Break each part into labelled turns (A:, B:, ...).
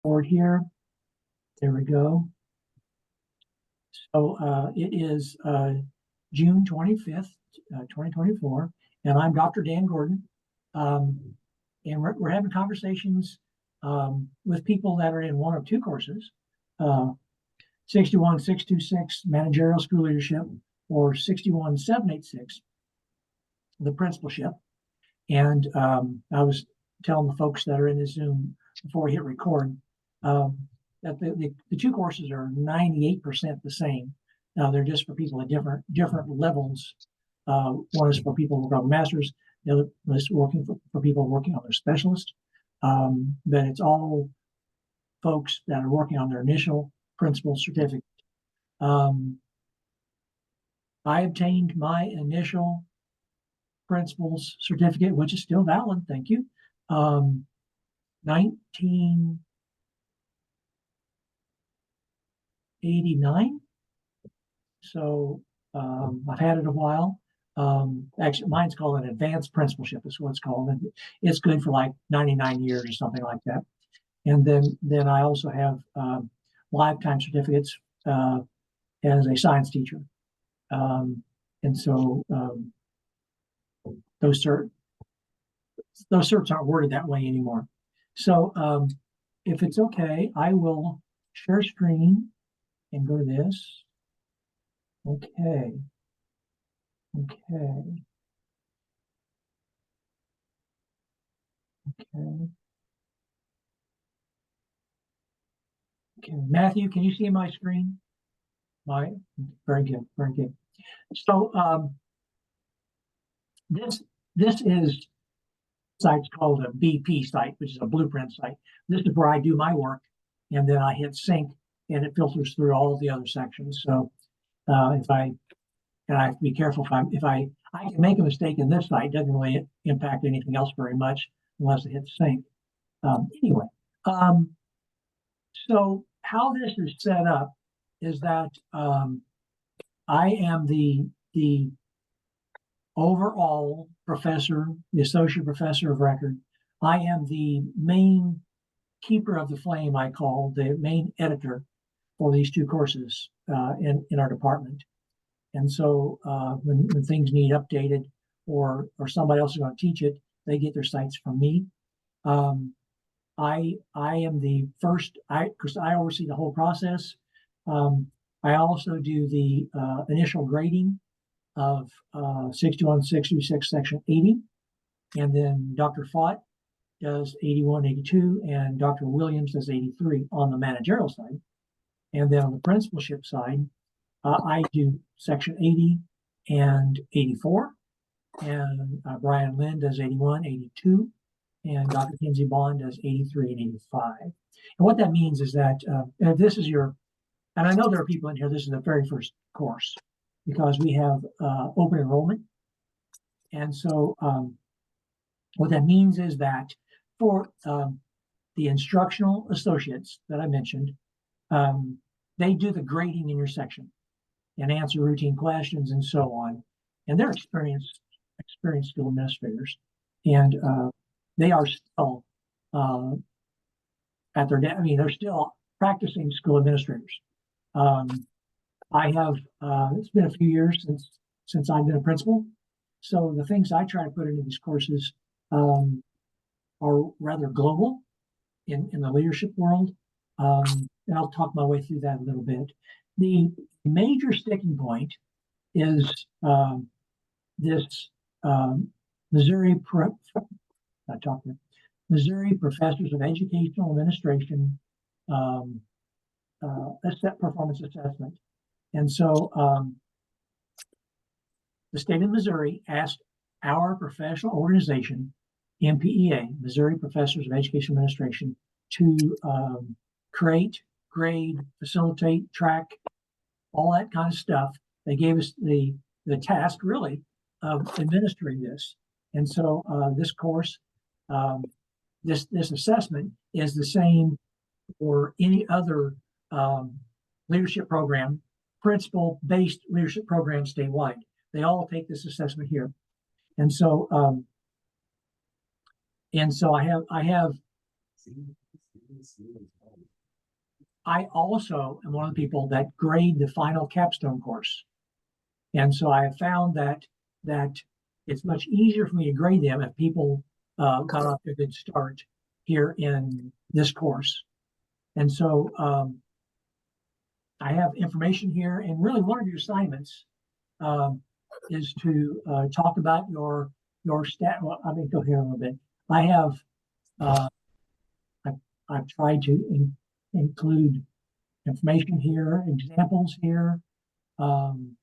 A: Forward here. There we go. So it is June 25th, 2024, and I'm Dr. Dan Gordon. And we're having conversations with people that are in one of two courses, 61626 Managerial School Leadership or 61786 the Principalship. And I was telling the folks that are in this Zoom before we hit record that the two courses are 98% the same. They're just for people at different levels. One is for people who are masters, the other is working for people working on their specialist. But it's all folks that are working on their initial principal certificate. I obtained my initial principal's certificate, which is still valid, thank you, 1989. So I've had it a while. Actually, mine's called an advanced principalship, is what it's called. And it's good for like 99 years or something like that. And then I also have lifetime certificates as a science teacher. And so those certs aren't worded that way anymore. So if it's okay, I will share screen and go to this. Okay. Matthew, can you see my screen? Very good. So this is site's called a BP site, which is a blueprint site. This is where I do my work, and then I hit sync, and it filters through all of the other sections. So I have to be careful if I can make a mistake in this site, it doesn't really impact anything else very much unless I hit sync. Anyway, so how this is set up is that I am the overall professor, the associate professor of record. I am the main keeper of the flame, I call the main editor for these two courses in our department. And so when things need updated or somebody else is going to teach it, they get their sites from me. I am the first, because I oversee the whole process. I also do the initial grading of 61626 section 80, and then Dr. Fott does 81, 82, and Dr. Williams does 83 on the managerial side. And then on the principalship side, I do section 80 and 84, and Brian Lynn does 81, 82, and Dr. Kinsey Bond does 83 and 85. And what that means is that if this is your, and I know there are people in here, this is the very first course, because we have open enrollment. And so what that means is that for the instructional associates that I mentioned, they do the grading in your section and answer routine questions and so on. And they're experienced school administrators. And they are still at their, they're still practicing school administrators. I have, it's been a few years since I've been a principal. So the things I try to put into these courses are rather global in the leadership world. And I'll talk my way through that a little bit. The major sticking point is this Missouri Professors of Educational Administration performance assessment. And so the state of Missouri asked our professional organization, MPEA, Missouri Professors of Education Administration, to create, grade, facilitate, track, all that kind of stuff. They gave us the task, really, of administering this. And so this course, this assessment is the same for any other leadership program, principal-based leadership program statewide. They all take this assessment here. And so I have I also am one of the people that grade the final capstone course. And so I have found that it's much easier for me to grade them if people got off to a good start here in this course. And so I have information here, and really one of your assignments is to talk about your stat. Well, I mean, go here a little bit. I have I've tried to include information here, examples here, and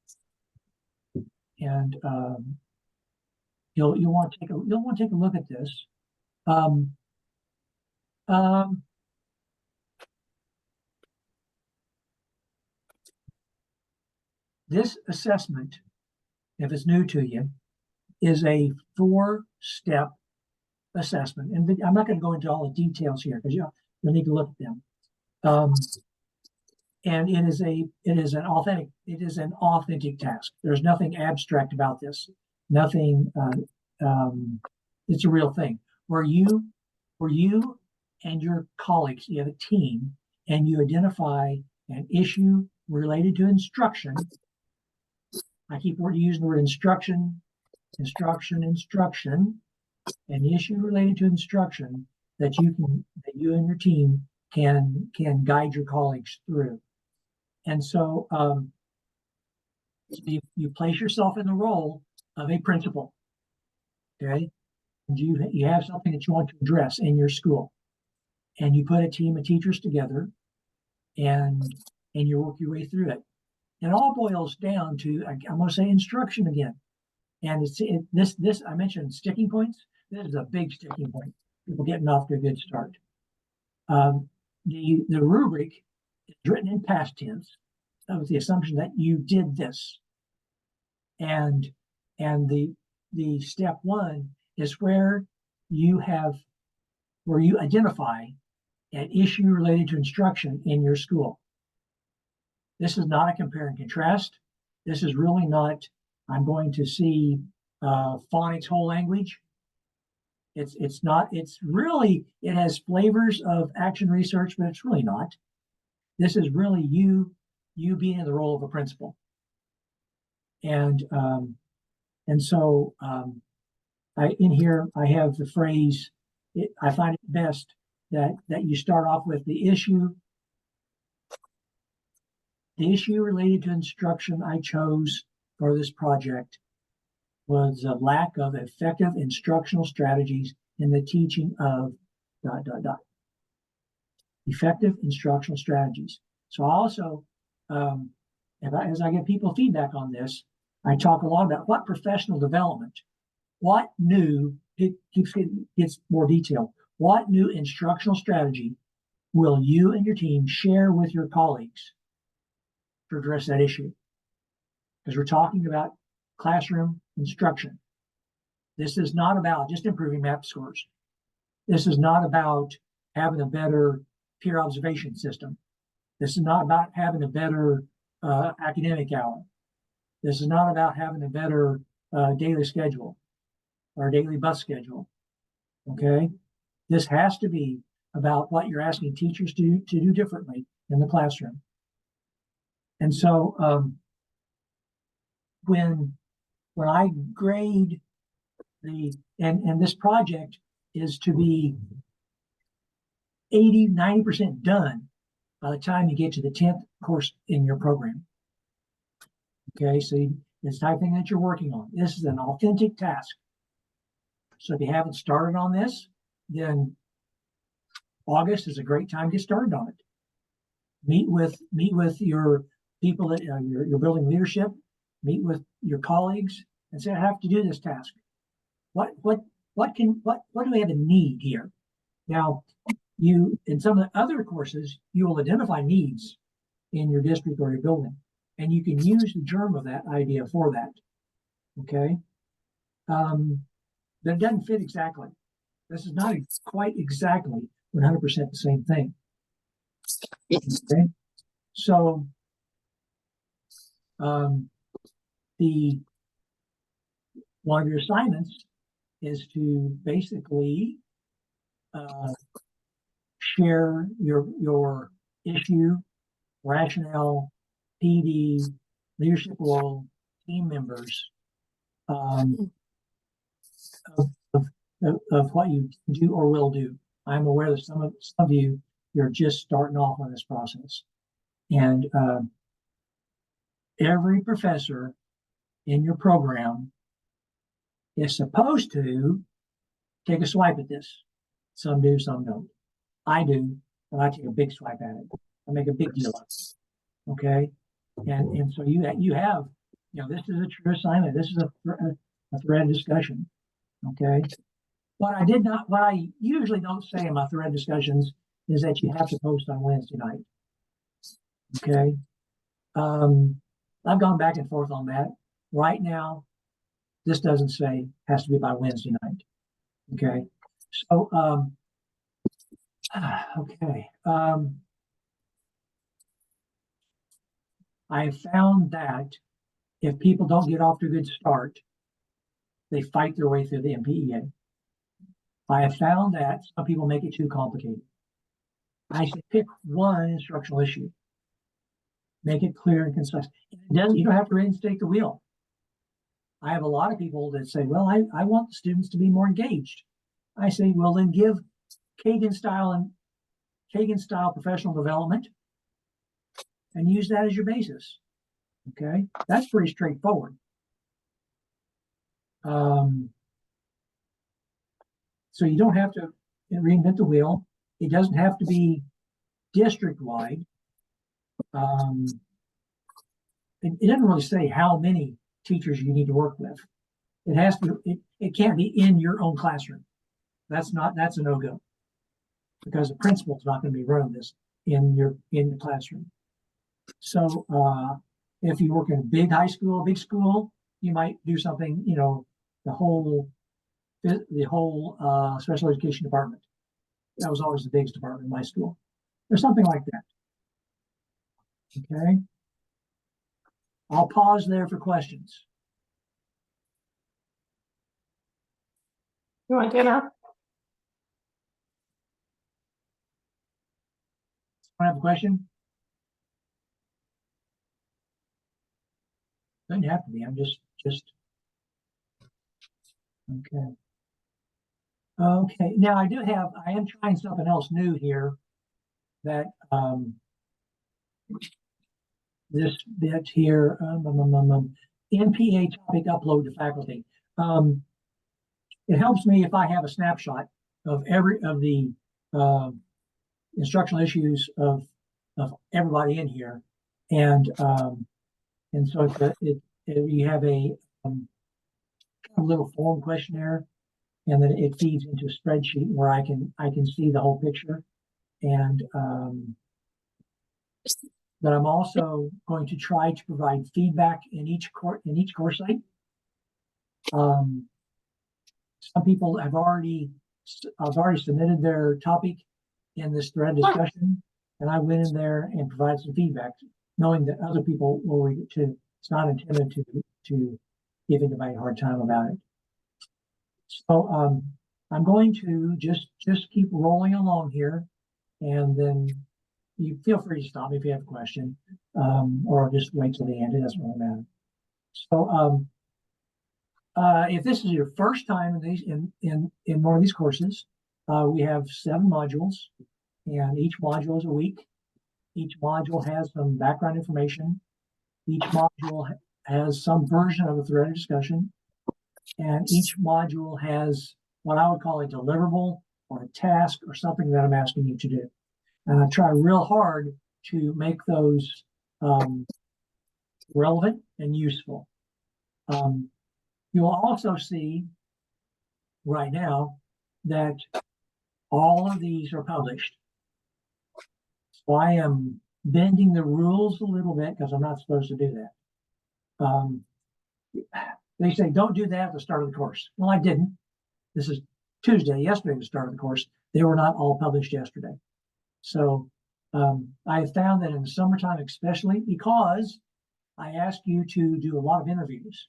A: you'll want to take a look at this. This assessment, if it's new to you, is a 4-step assessment, and I'm not going to go into all the details here because you'll need to look at them. And it is an authentic task. There's nothing abstract about this. Nothing. It's a real thing where you and your colleagues, you have a team, and you identify an issue related to instruction. I keep using the word instruction, an issue related to instruction that you and your team can guide your colleagues through. And so you place yourself in the role of a principal, okay? And you have something that you want to address in your school, and you put a team of teachers together, and you work your way through it. And it all boils down to, I'm going to say instruction again. And this I mentioned sticking points. This is a big sticking point. People getting off to a good start. The rubric is written in past tense with the assumption that you did this. And the step 1 is where you identify an issue related to instruction in your school. This is not a compare and contrast. This is really not, I'm going to see phonics whole language. It's not, it's really, it has flavors of action research, but it's really not. This is really you being in the role of a principal. And so in here, I have the phrase, I find it best that you start off with the issue. The issue related to instruction I chose for this project was a lack of effective instructional strategies in the teaching of ... Effective instructional strategies. So I also, as I get people feedback on this, I talk a lot about what professional development, what new, it gets more detailed, what new instructional strategy will you and your team share with your colleagues to address that issue? Because we're talking about classroom instruction. This is not about just improving MAP scores. This is not about having a better peer observation system. This is not about having a better academic hour. This is not about having a better daily schedule or daily bus schedule. Okay? This has to be about what you're asking teachers to do differently in the classroom. And so when I grade and this project is to be 80-90% done by the time you get to the 10th course in your program. Okay, so it's the type of thing that you're working on. This is an authentic task. So if you haven't started on this, then August is a great time to get started on it. Meet with your people that you're building leadership. Meet with your colleagues and say, I have to do this task. What do we have a need here? Now, in some of the other courses, you will identify needs in your district or your building, and you can use the germ of that idea for that. Okay, but it doesn't fit exactly. This is not quite exactly 100% the same thing. Okay, so one of your assignments is to basically share your issue, rationale, PD, leadership role, team members, of, of what you do or will do. I'm aware that some of you, you're just starting off on this process. And every professor in your program is supposed to take a swipe at this. Some do, some don't. I do, and I take a big swipe at it. I make a big deal of it. Okay, and so you have, this is a true assignment. This is a thread discussion. Okay, what I usually don't say in my thread discussions is that you have to post on Wednesday night. Okay, I've gone back and forth on that. Right now, this doesn't say has to be by Wednesday night. Okay, so okay. I have found that if people don't get off to a good start, they fight their way through the MPEA. I have found that some people make it too complicated. I say pick one instructional issue. Make it clear and concise. You don't have to reinstate the wheel. I have a lot of people that say, well, I want the students to be more engaged. I say, well, then give Kagan style professional development and use that as your basis. Okay, that's pretty straightforward. So you don't have to reinvent the wheel. It doesn't have to be district-wide. It doesn't really say how many teachers you need to work with. It has to. It can't be in your own classroom. That's a no-go, because the principal's not going to be running this in the classroom. So if you work in a big school, you might do something. The whole special education department. That was always the biggest department in my school. Or something like that. Okay. I'll pause there for questions.
B: You want dinner?
A: I have a question. Doesn't have to be. I'm just okay. Okay. Now I am trying something else new here. That this bit here, MPA topic upload to faculty. It helps me if I have a snapshot of every of the instructional issues of everybody in here, and so you have a little form questionnaire, and then it feeds into a spreadsheet where I can see the whole picture, and but I'm also going to try to provide feedback in each course site. Some people have already submitted their topic in this thread discussion, and I went in there and provided some feedback, knowing that other people will read it too. It's not intended to give anybody a hard time about it. So I'm going to just keep rolling along here, and then you feel free to stop me if you have a question, or just wait till the end. It doesn't really matter. So if this is your first time in one of these courses, we have 7 modules, and each module is a week. Each module has some background information. Each module has some version of a threaded discussion, and each module has what I would call a deliverable or a task or something that I'm asking you to do. And I try real hard to make those relevant and useful. You'll also see right now that all of these are published. So I am bending the rules a little bit because I'm not supposed to do that. They say, don't do that at the start of the course. Well, I didn't. This is Tuesday. Yesterday was the start of the course. They were not all published yesterday. So I have found that in the summertime, especially because I ask you to do a lot of interviews,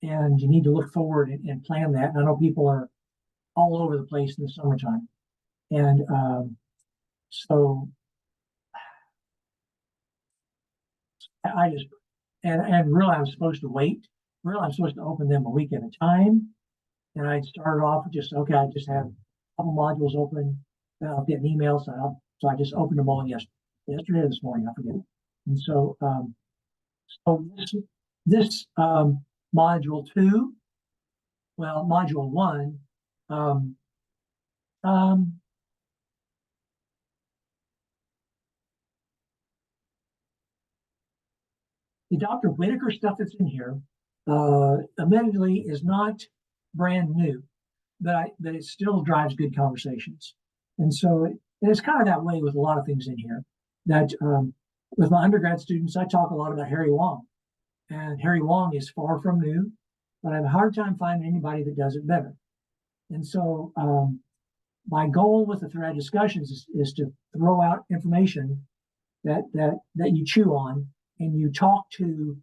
A: and you need to look forward and plan that. And I know people are all over the place in the summertime. And So I just, and really I'm supposed to wait. Really, I'm supposed to open them a week at a time. And I started off with just, okay, I just have a couple modules open. Then I'll get an email. So I just opened them all yesterday or this morning, I forget. And so this module 2, well, module 1, um, um, the Dr. Whitaker stuff that's in here, admittedly, is not brand new, but it still drives good conversations. And so it's kind of that way with a lot of things in here. That with my undergrad students, I talk a lot about Harry Wong, and Harry Wong is far from new, but I have a hard time finding anybody that does it better. And so my goal with the thread discussions is to throw out information that you chew on and you talk to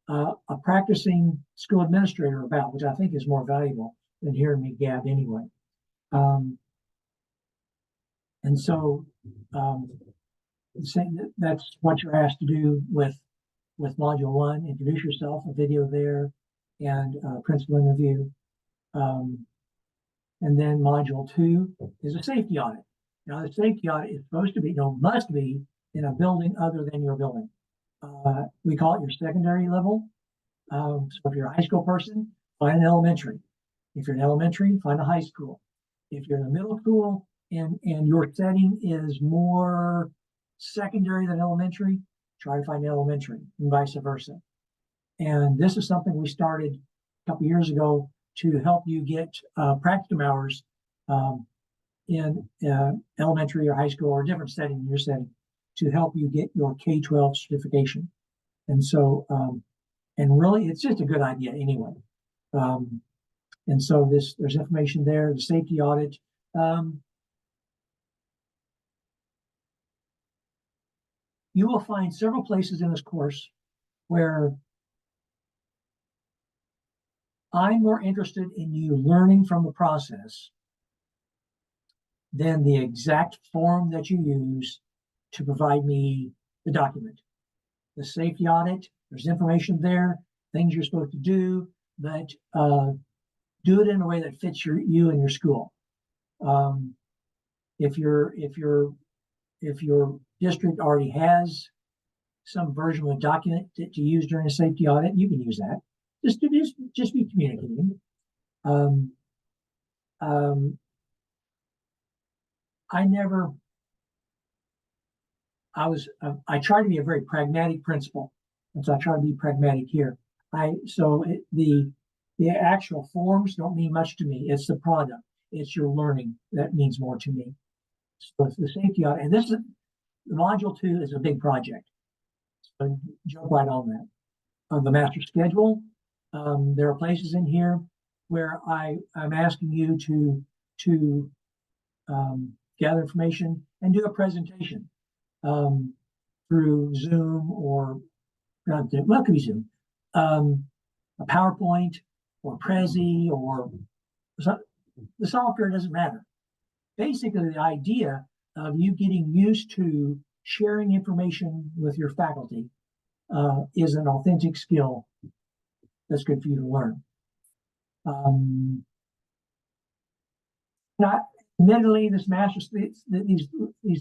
A: a practicing school administrator about, which I think is more valuable than hearing me gab anyway. And so that's what you're asked to do with module 1. Introduce yourself, a video there, and principal interview. And then module 2 is a safety audit. Now, the safety audit is supposed to be, must be in a building other than your building. We call it your secondary level. So if you're a high school person, find an elementary. If you're an elementary, find a high school. If you're in a middle school and your setting is more secondary than elementary, try to find elementary and vice versa. And this is something we started a couple years ago to help you get practicum hours in elementary or high school or a different setting in your setting to help you get your K-12 certification. And so, and really, it's just a good idea anyway. And so there's information there, the safety audit. You will find several places in this course where I'm more interested in you learning from the process than the exact form that you use to provide me the document. The safety audit, there's information there, things you're supposed to do, but do it in a way that fits you and your school. If your district already has some version of a document to use during a safety audit, you can use that. Just be communicating. I try to be a very pragmatic principal, and so I try to be pragmatic here. The actual forms don't mean much to me. It's the product. It's your learning that means more to me. So it's the safety audit, and the module 2 is a big project. So jump right on that. On the master schedule, there are places in here where I'm asking you to gather information and do a presentation through Zoom or well, it could be Zoom, a PowerPoint or Prezi or the software doesn't matter. Basically, the idea of you getting used to sharing information with your faculty is an authentic skill that's good for you to learn. Not admittedly, these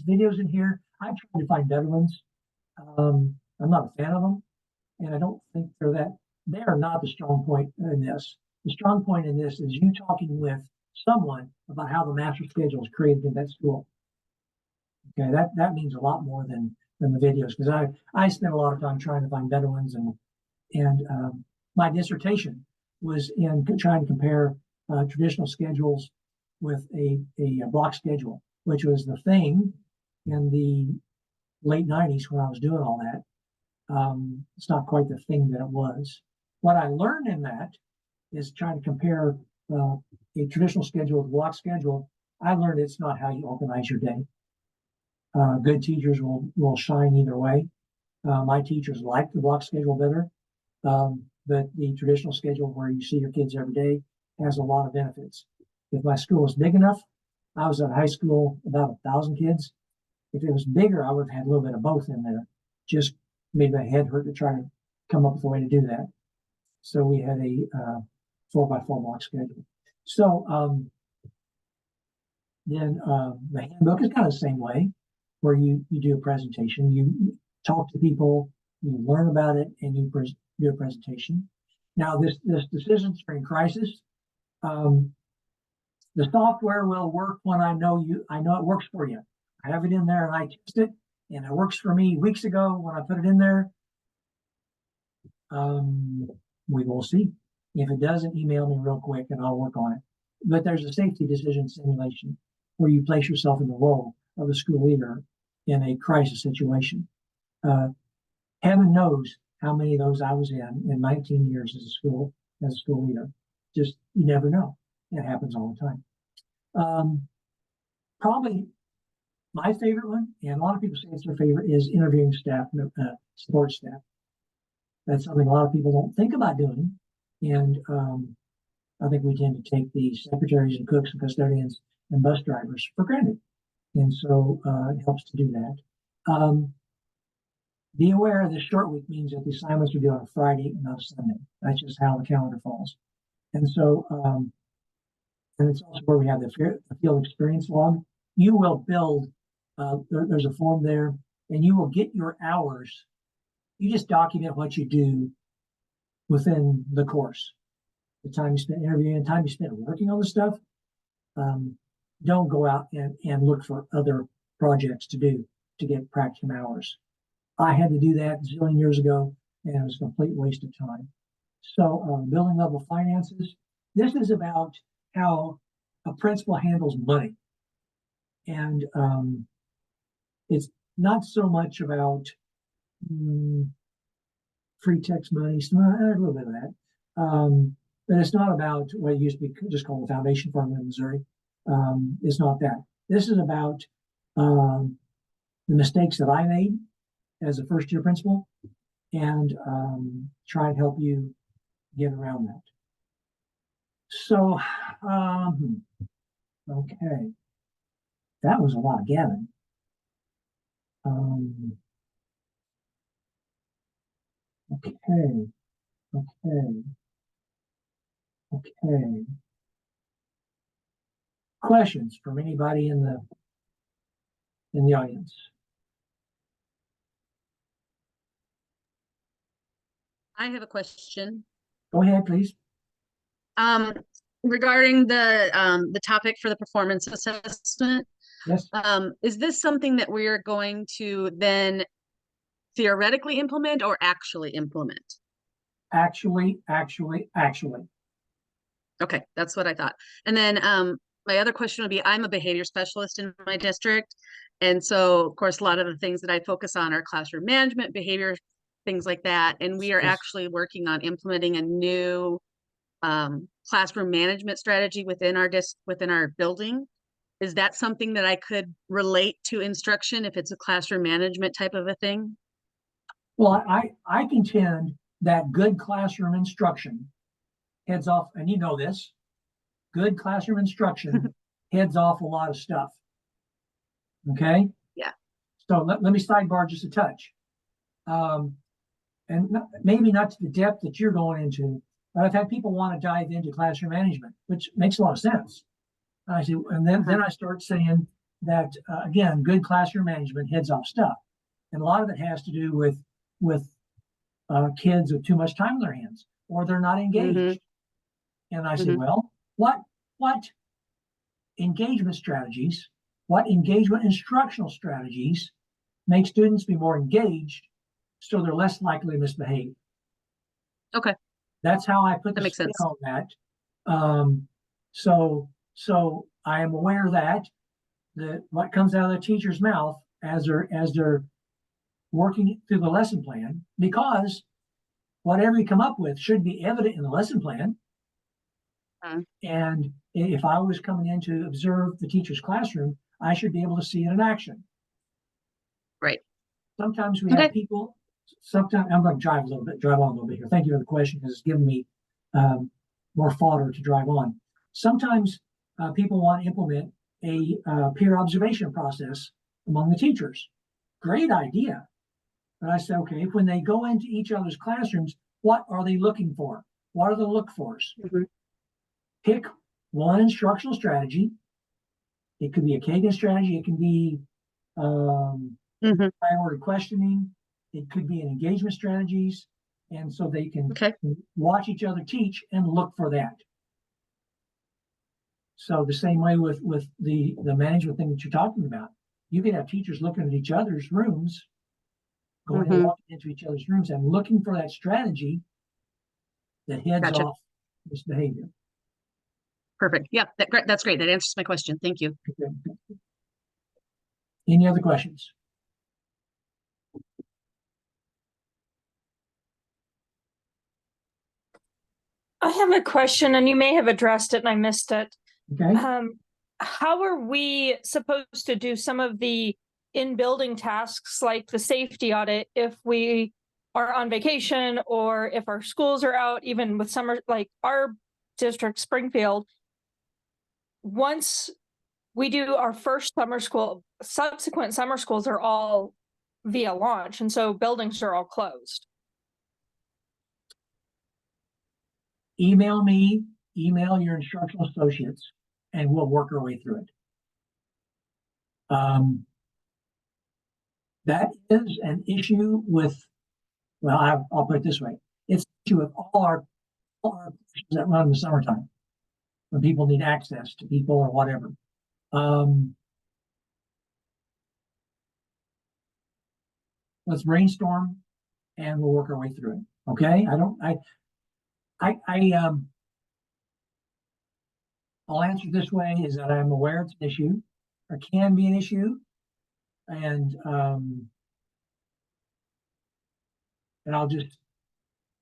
A: videos in here, I'm trying to find better ones. I'm not a fan of them, and I don't think they are not the strong point in this. The strong point in this is you talking with someone about how the master schedule is created in that school. Okay, that means a lot more than the videos, because I spent a lot of time trying to find better ones, and my dissertation was in trying to compare traditional schedules with a block schedule, which was the thing in the late 90s when I was doing all that. It's not quite the thing that it was. What I learned in that is trying to compare a traditional schedule with a block schedule. I learned it's not how you organize your day. Good teachers will shine either way. My teachers like the block schedule better, but the traditional schedule where you see your kids every day has a lot of benefits. If my school was big enough, I was at high school about 1,000 kids. If it was bigger, I would have had a little bit of both in there. Just made my head hurt to try to come up with a way to do that. So we had a 4x4 block schedule. So then the handbook is kind of the same way, where you do a presentation, you talk to people, you learn about it, and you do a presentation. Now, this decision spring crisis, the software will work when I know it works for you. I have it in there and I test it, and it works for me weeks ago when I put it in there. We will see. If it doesn't, email me real quick and I'll work on it. But there's a safety decision simulation where you place yourself in the role of a school leader in a crisis situation. Heaven knows how many of those I was in 19 years as a school leader. Just, you never know. It happens all the time. Probably my favorite one, and a lot of people say it's their favorite, is interviewing staff, support staff. That's something a lot of people don't think about doing. And I think we tend to take the secretaries and cooks and custodians and bus drivers for granted. And so it helps to do that. Be aware this short week means that the assignments are due on a Friday and not a Sunday. That's just how the calendar falls. And so, and it's also where we have the field experience log. You will build, there's a form there, and you will get your hours. You just document what you do within the course. The time you spent interviewing, the time you spent working on the stuff. Don't go out and look for other projects to do to get practicum hours. I had to do that a zillion years ago, and it was a complete waste of time. So building level finances, this is about how a principal handles money. And it's not so much about free text money, a little bit of that. But it's not about what used to be just called the foundation formula in Missouri. It's not that. This is about the mistakes that I made as a first-year principal, and try and help you get around that. So, okay, that was a lot of gabbing. Okay. Questions from anybody in the audience?
B: I have a question.
A: Go ahead, please.
B: Regarding the topic for the performance assessment.
A: Yes.
B: Is this something that we are going to then theoretically implement or actually implement?
A: Actually.
B: Okay, that's what I thought. And then my other question would be, I'm a behavior specialist in my district. And so, of course, a lot of the things that I focus on are classroom management, behavior, things like that. And we are actually working on implementing a new classroom management strategy within our building. Is that something that I could relate to instruction if it's a classroom management type of a thing?
A: Well, I contend that good classroom instruction heads off, and you know this, good classroom instruction heads off a lot of stuff. Okay?
B: Yeah.
A: So let me sidebar just a touch. And maybe not to the depth that you're going into, but I've had people want to dive into classroom management, which makes a lot of sense. I see, and then I start saying that again, good classroom management heads off stuff, and a lot of it has to do with kids with too much time on their hands, or they're not engaged. And I say, well, what engagement strategies, what engagement instructional strategies make students be more engaged so they're less likely to misbehave?
B: Okay.
A: That's how I put the
B: makes
A: spin
B: sense
A: on that. So I am aware that what comes out of the teacher's mouth as they're working through the lesson plan, because whatever you come up with should be evident in the lesson plan. And if I was coming in to observe the teacher's classroom, I should be able to see it in action.
B: Right.
A: Sometimes we have people, sometimes I'm going to drive on a little bit here. Thank you for the question, because it's given me more fodder to drive on. Sometimes people want to implement a peer observation process among the teachers. Great idea. But I said, okay, when they go into each other's classrooms, what are they looking for? What are the look fors?
B: Mhm.
A: Pick one instructional strategy. It could be a Kagan strategy. It can be
B: Mhm.
A: priority questioning. It could be an engagement strategies. And so they can
B: Okay.
A: watch each other teach and look for that. So the same way with the management thing that you're talking about, you could have teachers looking at each other's rooms, going and
B: Mhm.
A: walking into each other's rooms and looking for that strategy that heads
B: Gotcha.
A: off this behavior.
B: Perfect. Yeah, that's great. That answers my question. Thank you.
A: Okay. Any other questions?
C: I have a question, and you may have addressed it and I missed it.
A: Okay.
C: How are we supposed to do some of the in-building tasks like the safety audit if we are on vacation or if our schools are out, even with summer, like our district, Springfield? Once we do our first summer school, subsequent summer schools are all via launch, and so buildings are all closed.
A: Email me, email your instructional associates, and we'll work our way through it. That is an issue with, well, I'll put it this way. It's an issue with all our that run in the summertime when people need access to people or whatever. Let's brainstorm and we'll work our way through it. Okay. I'll answer this way is that I'm aware it's an issue or can be an issue. And I'll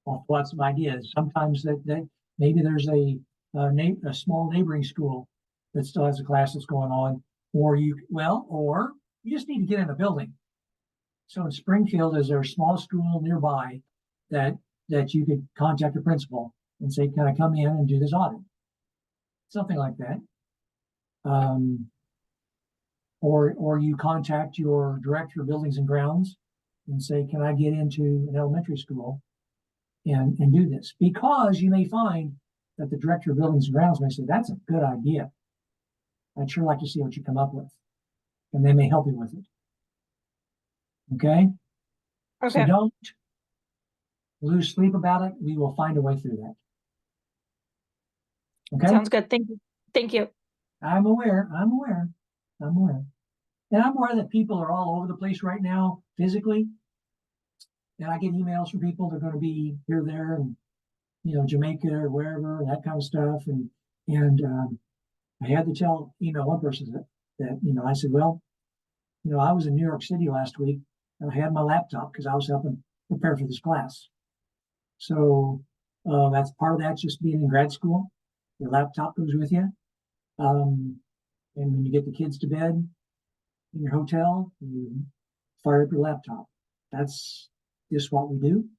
A: throw out some ideas. Sometimes that maybe there's a small neighboring school that still has a class that's going on, or you just need to get in a building. So in Springfield, is there a small school nearby that you could contact the principal and say, can I come in and do this audit? Something like that. Or you contact your director of buildings and grounds and say, can I get into an elementary school and do this? Because you may find that the director of buildings and grounds may say, that's a good idea. I'd sure like to see what you come up with. And they may help you with it. Okay? So don't lose sleep about it. We will find a way through that. Okay?
C: Sounds good. Thank you. Thank you.
A: I'm aware. And I'm aware that people are all over the place right now physically. And I get emails from people that are going to be here, there, and Jamaica or wherever, and that kind of stuff. And I had to tell one person that I said, well, I was in New York City last week and I had my laptop because I was helping prepare for this class. So that's part of that's just being in grad school. Your laptop goes with you. And when you get the kids to bed in your hotel, you fire up your laptop. That's just what we do.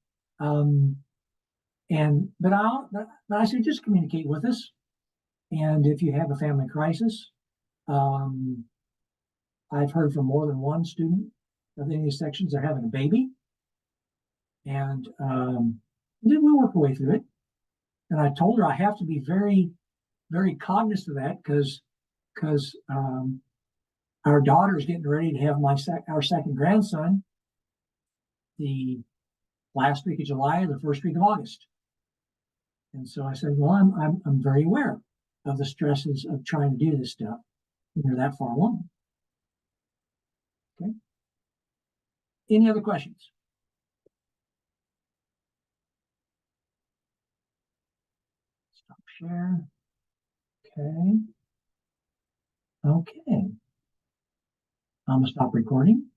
A: But I say just communicate with us. And if you have a family crisis, I've heard from more than one student of any of these sections they're having a baby. And then we'll work our way through it. And I told her I have to be very, very cognizant of that because our daughter is getting ready to have our second grandson the last week of July or the first week of August. And so I said, well, I'm very aware of the stresses of trying to do this stuff when you're that far along. Okay. Any other questions? Stop share. Okay. I'm gonna stop recording.